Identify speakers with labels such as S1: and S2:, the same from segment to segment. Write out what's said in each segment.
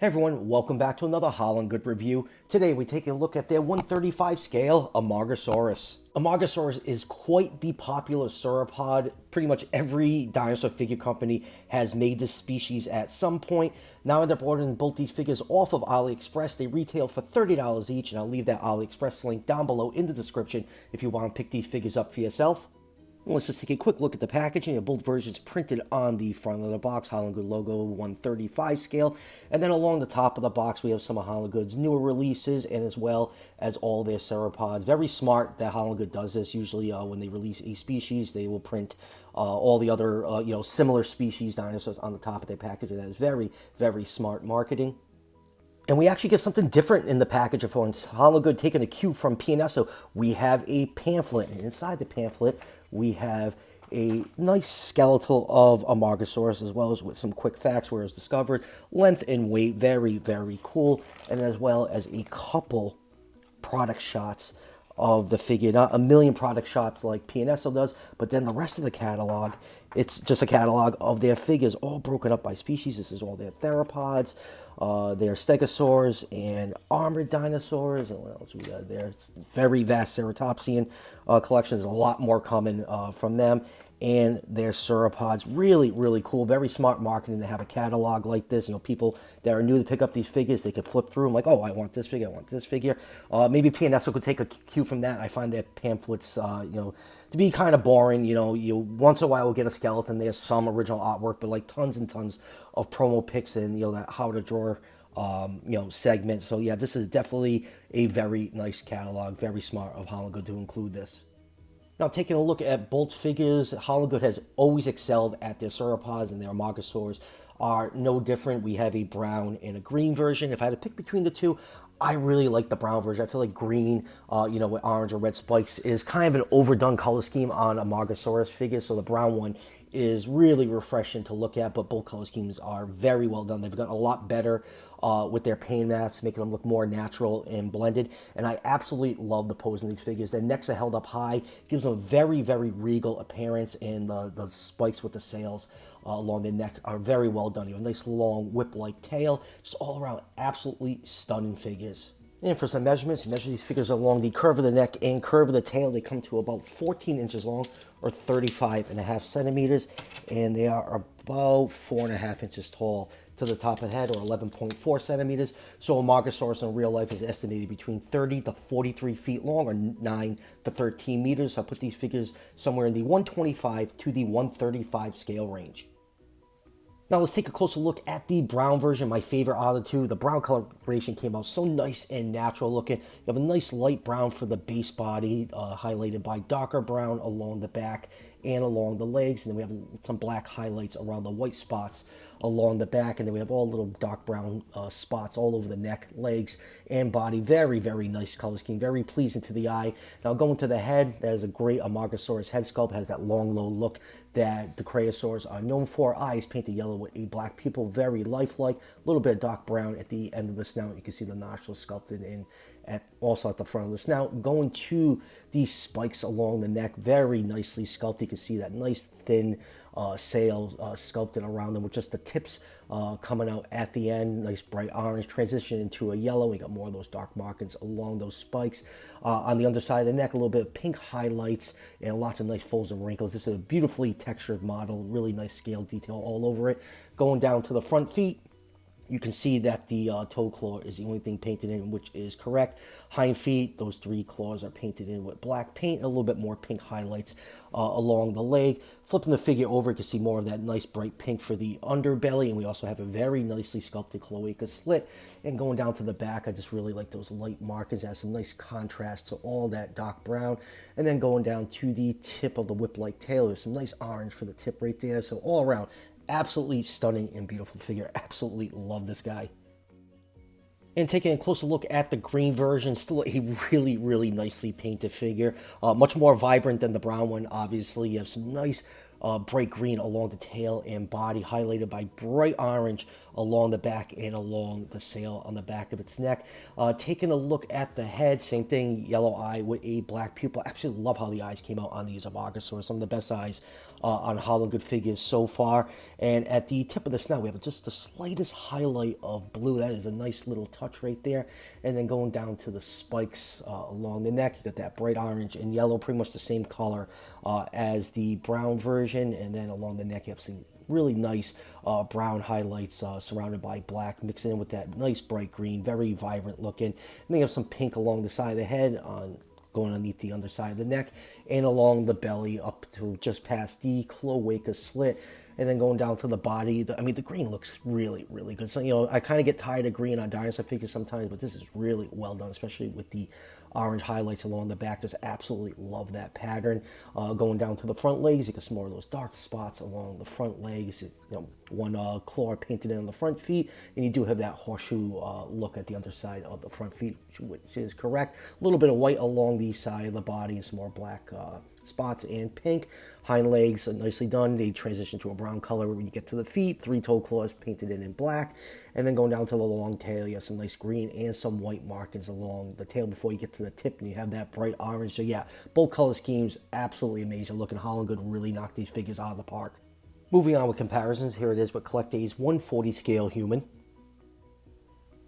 S1: Hey everyone, welcome back to another Haolonggood review. Today we're taking a look at their 135 scale Amargasaurus. Amargasaurus is quite the popular sauropod. Pretty much every dinosaur figure company has made this species at some point. Now they're ordering both these figures off of AliExpress. They retail for $30 each, and I'll leave that AliExpress link down below in the description if you want to pick these figures up for yourself. Let's just take a quick look at the packaging. Both versions printed on the front of the box, Haolonggood logo, 135 scale. And then along the top of the box, we have some of Haolonggood's newer releases, and as well as all their Sauropods. Very smart that Haolonggood does this. Usually when they release a species, they will print all the other similar species dinosaurs on the top of their package. And that is very, very smart marketing. And we actually get something different in the package for Haolonggood, taking a cue from P&S. So we have a pamphlet, and inside the pamphlet we have a nice skeletal of Amargasaurus, as well as with some quick facts where it was discovered, length and weight, very, very cool, and as well as a couple product shots of the figure. Not a million product shots like P&S does, but then the rest of the catalog, it's just a catalog of their figures, all broken up by species. This is all their theropods, their stegosaurs, and armored dinosaurs, and what else we got there? It's very vast ceratopsian collection. There's a lot more coming from them, and their sauropods. Really, really cool. Very smart marketing to have a catalog like this. People that are new to pick up these figures, they could flip through them like, oh, I want this figure, I want this figure. Maybe P&S could take a cue from that. I find their pamphlets, to be kind of boring. You once in a while will get a skeleton. There's some original artwork, but like tons and tons of promo pics and that how to draw segment. So yeah, this is definitely a very nice catalog. Very smart of Haolonggood to include this. Now, taking a look at both figures, Haolonggood has always excelled at their sauropods, and their Amargasaurs are no different. We have a brown and a green version. If I had to pick between the two, I really like the brown version. I feel like green, with orange or red spikes is kind of an overdone color scheme on Amargasaurus figures. So the brown one is really refreshing to look at, but both color schemes are very well done. They've gotten a lot better with their paint maps, making them look more natural and blended. And I absolutely love the pose in these figures. Their necks are held up high, gives them a very, very regal appearance, and the spikes with the sails along their neck are very well done. You have a nice long whip-like tail, just all around absolutely stunning figures. And for some measurements, you measure these figures along the curve of the neck and curve of the tail. They come to about 14 inches long, or 35.5 centimeters, and they are about 4.5 inches tall to the top of the head, or 11.4 centimeters. So Amargasaurus in real life is estimated between 30 to 43 feet long, or 9 to 13 meters. So I put these figures somewhere in the 125 to the 135 scale range. Now let's take a closer look at the brown version, my favorite out of the two. The brown coloration came out so nice and natural looking. You have a nice light brown for the base body, highlighted by darker brown along the back and along the legs. And then we have some black highlights around the white spots along the back. And then we have all little dark brown spots all over the neck, legs, and body. Very, very nice color scheme. Very pleasing to the eye. Now going to the head, there's a great Amargasaurus head sculpt. Has that long, low look that the Creosaurs are known for. Eyes painted yellow with a black pupil. Very lifelike. A little bit of dark brown at the end of the snout. You can see the nostrils sculpted in also at the front of the snout. Going to these spikes along the neck, very nicely sculpted. You can see that nice thin sail sculpted around them with just the tips coming out at the end. Nice bright orange transition into a yellow. We got more of those dark markings along those spikes. On the underside of the neck, a little bit of pink highlights and lots of nice folds and wrinkles. This is a beautifully textured model, really nice scale detail all over it. Going down to the front feet, you can see that the toe claw is the only thing painted in, which is correct. Hind feet, those 3 claws are painted in with black paint, and a little bit more pink highlights along the leg. Flipping the figure over, you can see more of that nice bright pink for the underbelly, and we also have a very nicely sculpted cloaca slit. And going down to the back, I just really like those light markings. It has some nice contrast to all that dark brown. And then going down to the tip of the whip-like tail, there's some nice orange for the tip right there. So all around, absolutely stunning and beautiful figure. Absolutely love this guy. And taking a closer look at the green version, still a really, really nicely painted figure. Much more vibrant than the brown one, obviously. You have some nice bright green along the tail and body, highlighted by bright orange along the back and along the sail on the back of its neck. Taking a look at the head, same thing, yellow eye with a black pupil. I absolutely love how the eyes came out on these Amargasaurus. Some of the best eyes on Haolonggood figures so far. And at the tip of the snout, we have just the slightest highlight of blue. That is a nice little touch right there. And then going down to the spikes along the neck, you got that bright orange and yellow, pretty much the same color as the brown version. And then along the neck, you have some really nice brown highlights surrounded by black, mixing in with that nice bright green, very vibrant looking. And then you have some pink along the side of the head, going underneath the underside of the neck, and along the belly up to just past the cloaca slit. And then going down to the body, I mean, the green looks really, really good. So, you know, I kind of get tired of green on dinosaur figures sometimes, but this is really well done, especially with the orange highlights along the back. Just absolutely love that pattern. Going down to the front legs, you can see more of those dark spots along the front legs. You know, one claw painted in on the front feet, and you do have that horseshoe look at the underside of the front feet, which is correct. A little bit of white along the side of the body and some more black spots and pink. Hind legs are nicely done. They transition to a brown color when you get to the feet. 3 toe claws painted in black. And then going down to the long tail, you have some nice green and some white markings along the tail before you get to the tip, and you have that bright orange. So yeah, both color schemes, absolutely amazing looking. Haolonggood really knocked these figures out of the park. Moving on with comparisons, here it is with Collect A's 140 scale human.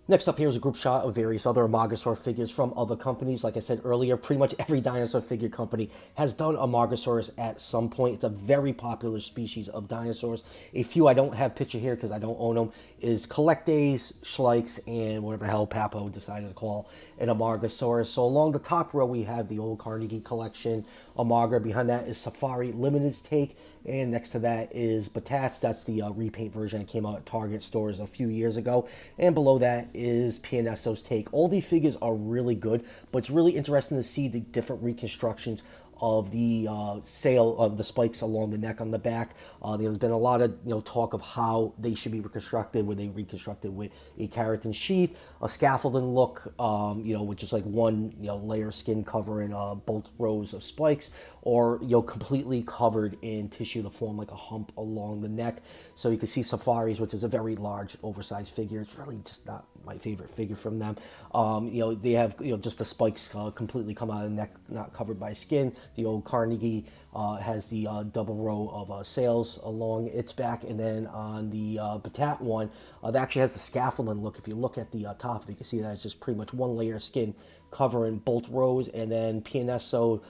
S1: Next up here is a group shot of various other Amargasaur figures from other companies. Like I said earlier, pretty much every dinosaur figure company has done Amargasaurus at some point. It's a very popular species of dinosaurs. A few I don't have picture here because I don't own them is Collect A's, Schleich's, and whatever the hell Papo decided to call an Amargasaurus. So along the top row we have the old Carnegie collection Amarga. Behind that is Safari Limited's take. And next to that is Batats. That's the repaint version that came out at Target stores a few years ago. And below that is PNSO's take. All these figures are really good, but it's really interesting to see the different reconstructions of the sail of the spikes along the neck on the back. There's been a lot of talk of how they should be reconstructed. Were they reconstructed with a keratin sheath, a scaffolding look, with just like one layer of skin covering both rows of spikes, or completely covered in tissue to form like a hump along the neck. So you can see Safari's, which is a very large, oversized figure. It's really just not my favorite figure from them. They have just the spikes completely come out of the neck, not covered by skin. The old Carnegie has the double row of sails along its back, and then on the Batat one, that actually has the scaffolding look. If you look at the top, you can see that it's just pretty much one layer of skin covering both rows, and then PNSO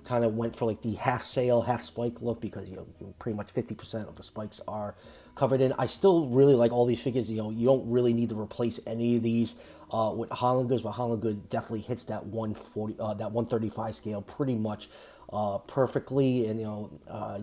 S1: kind of went for like the half sail, half spike look, because pretty much 50% of the spikes are covered in. I still really like all these figures. You don't really need to replace any of these with Haolonggood, but Haolonggood definitely hits that 140, that 135 scale pretty much perfectly. And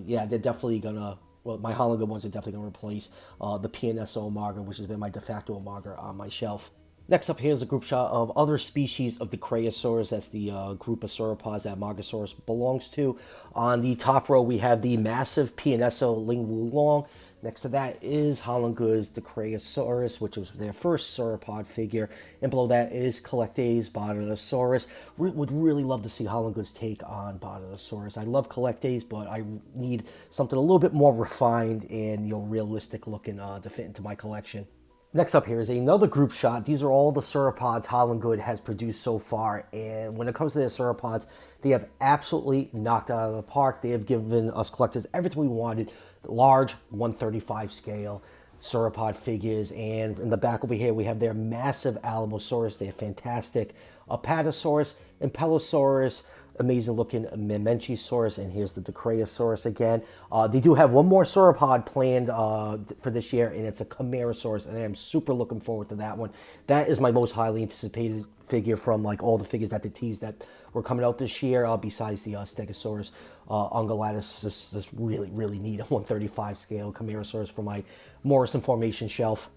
S1: yeah, they're definitely gonna. Well, my Haolonggood ones are definitely gonna replace the PNSO Amarga, which has been my de facto Amarga on my shelf. Next up here is a group shot of other species of the Dicraeosaurus. That's the group of sauropods that Amargasaurus belongs to. On the top row, we have the massive PNSO Ling Wu Long. Next to that is Haolonggood's Dicraeosaurus, which was their first sauropod figure. And below that is Collect A's Bodinosaurus. Would really love to see Haolonggood's take on Bodinosaurus. I love Collect A's, but I need something a little bit more refined and realistic looking to fit into my collection. Next up here is another group shot. These are all the sauropods Haolonggood has produced so far, and when it comes to their sauropods, they have absolutely knocked it out of the park. They have given us collectors everything we wanted. Large 135 scale sauropod figures, and in the back over here we have their massive Alamosaurus. They're fantastic. Apatosaurus, Impelosaurus, amazing looking Memenchisaurus, and here's the Dicraeosaurus again. They do have one more sauropod planned for this year, and it's a Camarasaurus, and I am super looking forward to that one. That is my most highly anticipated figure from like all the figures that they teased that were coming out this year, besides the Stegosaurus ungulatus. This really, really neat 135 scale Camarasaurus for my Morrison Formation shelf.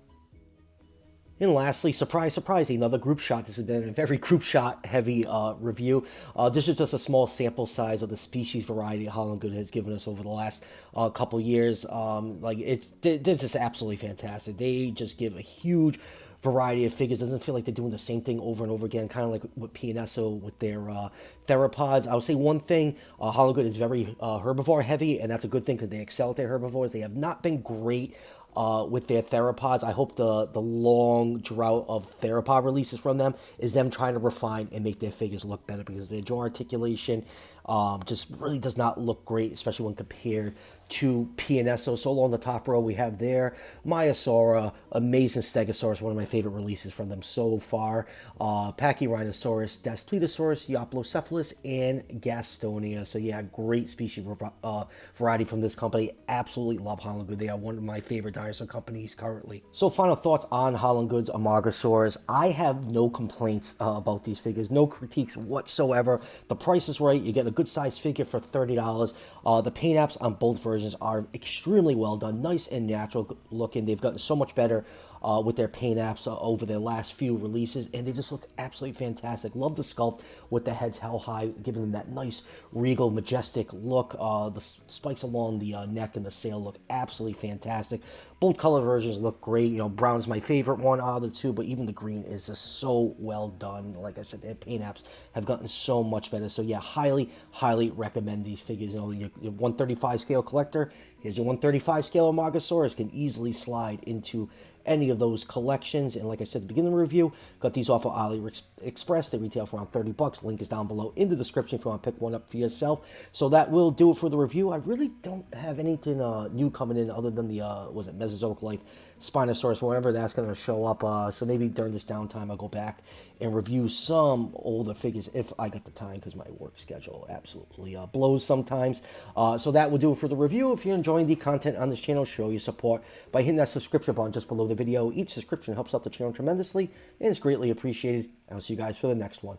S1: And lastly, surprise, surprise, another group shot. This has been a very group shot heavy review. This is just a small sample size of the species variety Haolonggood has given us over the last couple years. They're just absolutely fantastic. They just give a huge variety of figures. It doesn't feel like they're doing the same thing over and over again, kind of like with PNSO with their theropods. I would say one thing, Haolonggood is very herbivore heavy, and that's a good thing because they excel at their herbivores. They have not been great with their theropods. I hope the long drought of theropod releases from them is them trying to refine and make their figures look better, because their jaw articulation just really does not look great, especially when compared to PNSO. So along the top row, we have there Maiasaura, amazing Stegosaurus, one of my favorite releases from them so far. Pachyrhinosaurus, Daspletosaurus, Euplocephalus, and Gastonia. So yeah, great species variety from this company. Absolutely love Haolonggood. They are one of my favorite dinosaur companies currently. So final thoughts on Haolonggood's Amargasaurus. I have no complaints about these figures, no critiques whatsoever. The price is right. You get a good sized figure for $30. The paint apps on both versions are extremely well done, nice and natural looking. They've gotten so much better with their paint apps over their last few releases, and they just look absolutely fantastic. Love the sculpt with the heads held high, giving them that nice, regal, majestic look. The spikes along the neck and the sail look absolutely fantastic. Both color versions look great. You know, brown's my favorite one out of the two, but even the green is just so well done. Like I said, their paint apps have gotten so much better. So yeah, highly, highly recommend these figures. You know, your 135 scale collector, here's your 135 scale Amargasaurus, can easily slide into any of those collections. And like I said at the beginning of the review, got these off of AliExpress. They retail for around $30. Link is down below in the description if you want to pick one up for yourself. So that will do it for the review. I really don't have anything new coming in other than the was it Mesozoic Life Spinosaurus, whenever that's going to show up. So maybe during this downtime I'll go back and review some older figures if I got the time, because my work schedule absolutely blows sometimes. So that will do it for the review. If you're enjoying the content on this channel, show your support by hitting that subscription button just below the video. Each subscription helps out the channel tremendously and is greatly appreciated. And I'll see you guys for the next one.